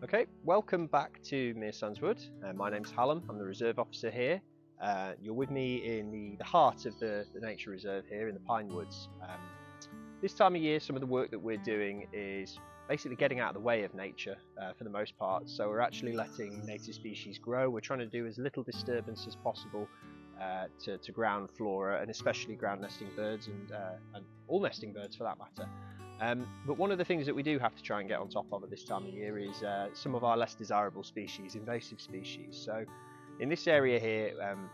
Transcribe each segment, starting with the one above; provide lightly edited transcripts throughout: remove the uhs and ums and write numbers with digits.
Okay, welcome back to Mere Sandswood. My name's Hallam, I'm the reserve officer here. You're with me in the heart of the nature reserve here in the Pine Woods. This time of year, some of the work that we're doing is basically getting out of the way of nature for the most part. So we're actually letting native species grow. We're trying to do as little disturbance as possible to ground flora, and especially ground nesting birds and all nesting birds for that matter. But one of the things that we do have to try and get on top of at this time of year is some of our less desirable species, invasive species. So in this area here,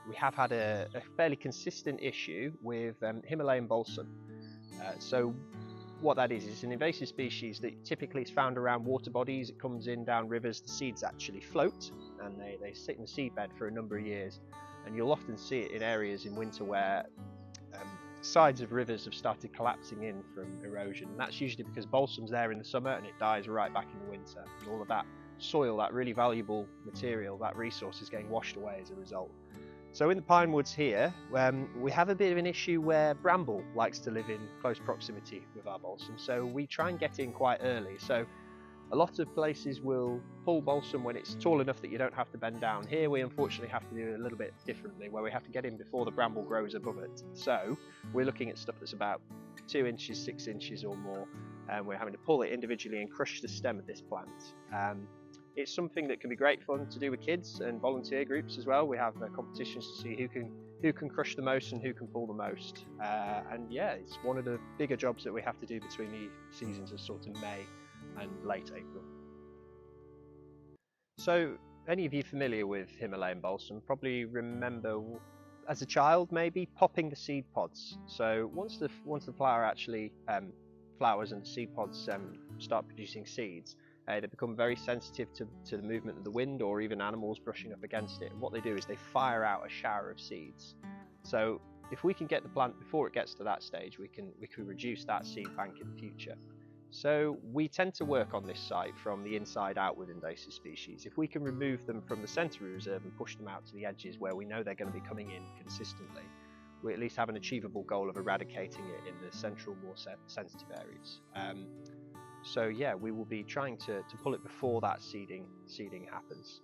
we have had a fairly consistent issue with Himalayan balsam. So what that is an invasive species that typically is found around water bodies. It comes in down rivers. The seeds actually float and they sit in the seedbed for a number of years. And you'll often see it in areas in winter where sides of rivers have started collapsing in from erosion, and that's usually because balsam's there in the summer and it dies right back in the winter, and all of that soil, that really valuable material, that resource is getting washed away as a result. So in the pine woods here, we have a bit of an issue where bramble likes to live in close proximity with our balsam, so we try and get in quite early. So a lot of places will pull balsam when it's tall enough that you don't have to bend down. Here we unfortunately have to do it a little bit differently, where we have to get in before the bramble grows above it. So we're looking at stuff that's about 2 inches, 6 inches or more, and we're having to pull it individually and crush the stem of this plant. It's something that can be great fun to do with kids and volunteer groups as well. We have competitions to see who can crush the most and who can pull the most. And yeah, it's one of the bigger jobs that we have to do between the seasons of sort of May and late April. So any of you familiar with Himalayan balsam probably remember as a child maybe popping the seed pods. So once the flower actually flowers and the seed pods start producing seeds, they become very sensitive to the movement of the wind or even animals brushing up against it. And what they do is they fire out a shower of seeds. So if we can get the plant before it gets to that stage, we can reduce that seed bank in the future. So we tend to work on this site from the inside out with invasive species. If we can remove them from the centre of the reserve and push them out to the edges where we know they're going to be coming in consistently, we at least have an achievable goal of eradicating it in the central, more sensitive areas. So yeah, we will be trying to pull it before that seeding happens.